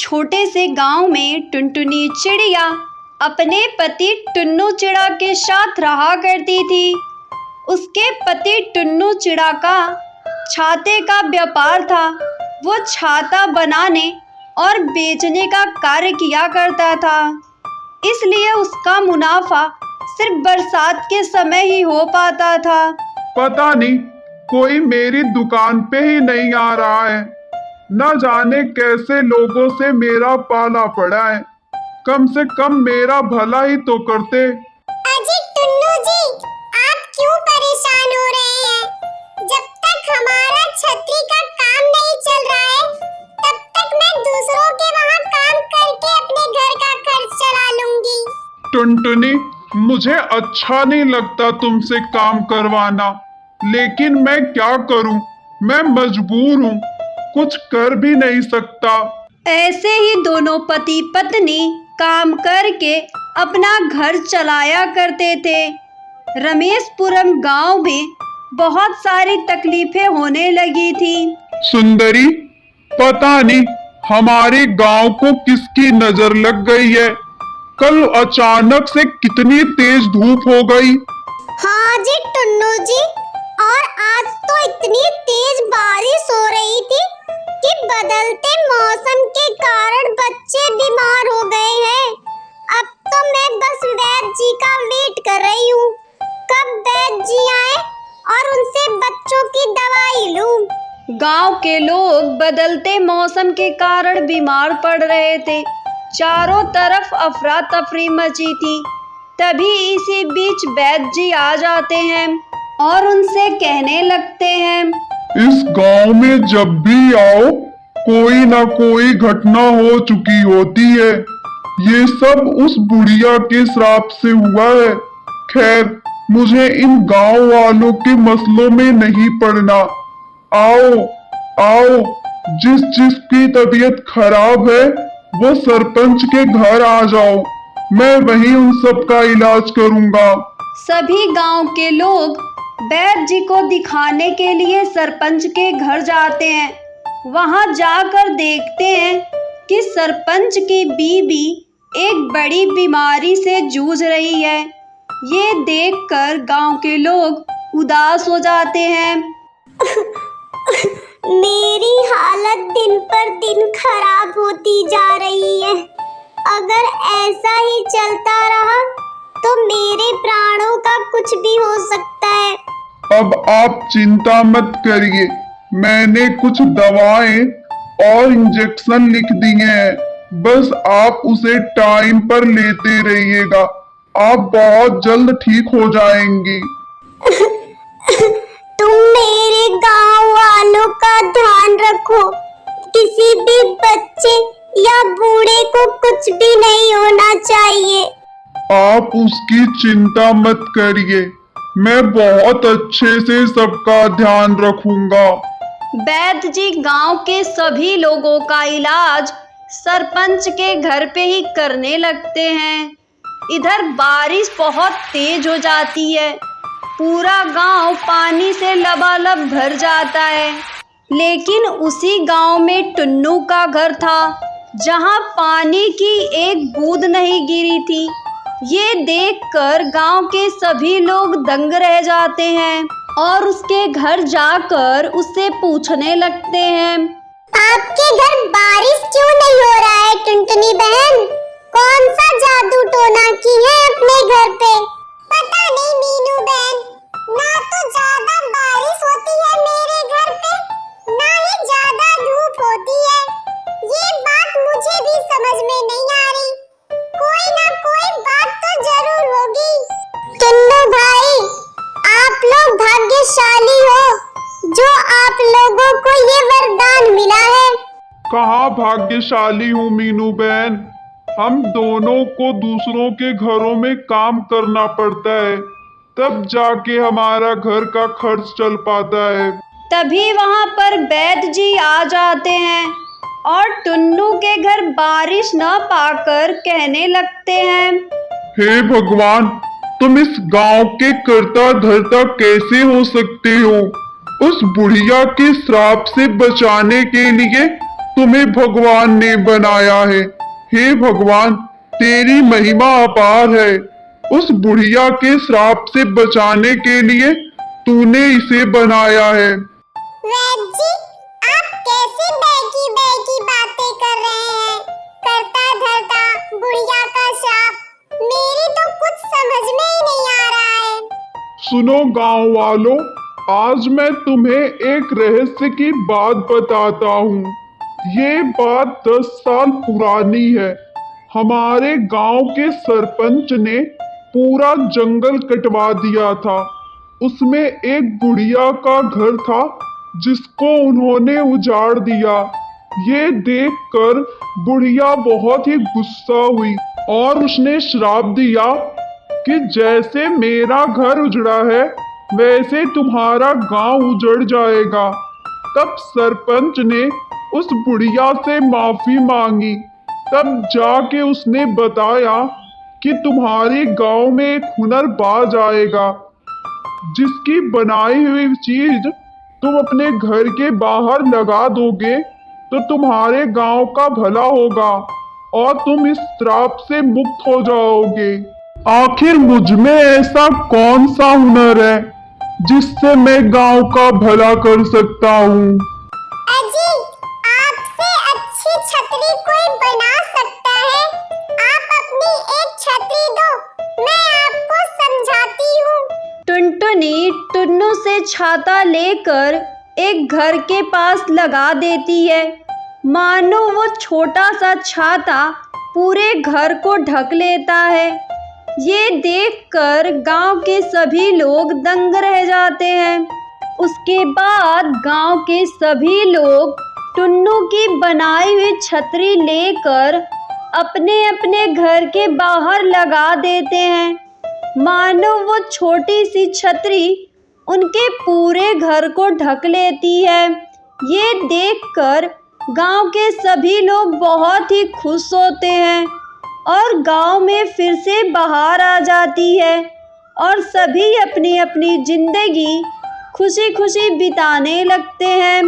छोटे से गांव में टुनटुनी चिड़िया अपने पति टुन्नू चिड़ा के साथ रहा करती थी। उसके पति टुन्नू चिड़ा का छाते का व्यापार था। वो छाता बनाने और बेचने का कार्य किया करता था, इसलिए उसका मुनाफा सिर्फ बरसात के समय ही हो पाता था। पता नहीं कोई मेरी दुकान पे ही नहीं आ रहा है। न जाने कैसे लोगों से मेरा पाला पड़ा है। कम से कम मेरा भला ही तो करते। अजी टुन्नू जी, आप क्यों परेशान हो रहे हैं? जब तक हमारा छतरी का काम नहीं चल रहा है, तब तक मैं दूसरों के वहाँ काम करके अपने घर का खर्च चला लूंगी। टुनटुनी, मुझे अच्छा नहीं लगता तुमसे काम करवाना, लेकिन मैं क्या करूं? मैं मजबूर हूं, कुछ कर भी नहीं सकता। ऐसे ही दोनों पति पत्नी काम करके अपना घर चलाया करते थे। रमेशपुरम गांव में बहुत सारी तकलीफें होने लगी थी। सुंदरी, पता नहीं हमारे गांव को किसकी नजर लग गई है। कल अचानक से कितनी तेज धूप हो गई। हाँ जी टुन्नू जी, और आज तो इतनी तेज बारिश हो रही थी कि बदलते मौसम के कारण बच्चे बीमार हो गए हैं। अब तो मैं बस वैद्य जी का वेट कर रही हूँ, कब वैद्य जी आए और उनसे बच्चों की दवाई लूं। गांव के लोग बदलते मौसम के कारण बीमार पड़ रहे थे। चारों तरफ अफरा तफरी मची थी। तभी इसी बीच वैद्य जी आ जाते हैं और उनसे कहने लगते हैं, इस गांव में जब भी आओ कोई ना कोई घटना हो चुकी होती है। ये सब उस बुढ़िया के श्राप से हुआ है। खैर, मुझे इन गांव वालों के मसलों में नहीं पड़ना। आओ आओ, जिसकी तबीयत खराब है वो सरपंच के घर आ जाओ, मैं वहीं उन सब का इलाज करूंगा। सभी गांव के लोग वैद्य जी को दिखाने के लिए सरपंच के घर जाते हैं। वहां जाकर देखते हैं कि सरपंच की बीवी एक बड़ी बीमारी से जूझ रही है। ये देखकर गांव के लोग उदास हो जाते हैं। मेरी हालत दिन पर दिन खराब होती जा रही है। अगर ऐसा ही चलता रहा तो मेरे प्राणों का कुछ भी हो सकता है। अब आप चिंता मत करिए, मैंने कुछ दवाएं और इंजेक्शन लिख दिए हैं। बस आप उसे टाइम पर लेते रहिएगा, आप बहुत जल्द ठीक हो जाएंगी। तुम मेरे गांव वालों का ध्यान रखो, किसी भी बच्चे या बूढ़े को कुछ भी नहीं होना चाहिए। आप उसकी चिंता मत करिए, मैं बहुत अच्छे से सबका ध्यान रखूंगा। वैद्य जी गांव के सभी लोगों का इलाज सरपंच के घर पे ही करने लगते हैं। इधर बारिश बहुत तेज हो जाती है। पूरा गांव पानी से लबालब भर जाता है। लेकिन उसी गांव में टुन्नू का घर था, जहां पानी की एक बूंद नहीं गिरी थी। ये देखकर गांव के सभी लोग दंग रह जाते हैं और उसके घर जाकर उससे पूछने लगते हैं, आपके घर बारिश क्यों नहीं हो रहा है टुनटुनी बहन? कौन सा जादू टोना की है अपने घर पे? पता नहीं मीनू बहन, ना तो ज्यादा बारिश होती है मेरे घर पे, ना ही ज्यादा धूप होती है। ये बात मुझे भी समझ में नहीं आ रही। कोई ना कोई बात तो जरूर होगी। टुन्नू भाई, आप लोग भाग्यशाली हो जो आप लोगों को ये वरदान मिला है। कहाँ भाग्यशाली हूँ मीनू बहन, हम दोनों को दूसरों के घरों में काम करना पड़ता है, तब जाके हमारा घर का खर्च चल पाता है। तभी वहां पर वैद्य जी आ जाते हैं और टुन्नू के घर बारिश न पाकर कहने लगते हैं, हे भगवान, तुम इस गांव के कर्ता धर्ता कैसे हो सकते हो? उस बुढ़िया के श्राप से बचाने के लिए तुम्हें भगवान ने बनाया है। हे भगवान, तेरी महिमा अपार है। उस बुढ़िया के श्राप से बचाने के लिए तूने इसे बनाया है। वैद्य जी, आप कैसी बहकी बहकी बातें कर रहे हैं? करता धरता बुढ़िया का श्राप, मेरी तो कुछ समझ में ही नहीं आ रहा है। सुनो गांव वालों, आज मैं तुम्हें एक रहस्य की बात बताता हूँ। ये बात 10 साल पुरानी है। हमारे गांव के सरपंच ने पूरा जंगल कटवा दिया था। उसमें एक बुढ़िया का घर था जिसको उन्होंने उजाड़ दिया। ये देखकर बुढ़िया बहुत ही गुस्सा हुई और उसने श्राप दिया कि जैसे मेरा घर उजड़ा है वैसे तुम्हारा गांव उजड़ जाएगा। तब सरपंच ने उस बुढ़िया से माफी मांगी। तब जाके उसने बताया कि तुम्हारे गांव में एक हुनरबाज आएगा जिसकी बनाई हुई चीज तुम अपने घर के बाहर लगा दोगे तो तुम्हारे गांव का भला होगा और तुम इस श्राप से मुक्त हो जाओगे। आखिर मुझ में ऐसा कौन सा हुनर है जिससे मैं गांव का भला कर सकता हूँ? अजी, आपसे अच्छी छतरी कोई बना सकता है? आप अपनी एक छतरी दो, मैं आपको समझाती हूँ। टुनटुनी टुन्नू से छाता लेकर एक घर के पास लगा देती है। मानो वो छोटा सा छाता पूरे घर को ढक लेता है। ये देखकर गांव के सभी लोग दंग रह जाते हैं। उसके बाद गांव के सभी लोग टुन्नू की बनाई हुई छतरी लेकर अपने अपने घर के बाहर लगा देते हैं। मानो वो छोटी सी छतरी उनके पूरे घर को ढक लेती है। ये देखकर गांव के सभी लोग बहुत ही खुश होते हैं और गांव में फिर से बहार आ जाती है और सभी अपनी अपनी जिंदगी खुशी खुशी बिताने लगते हैं।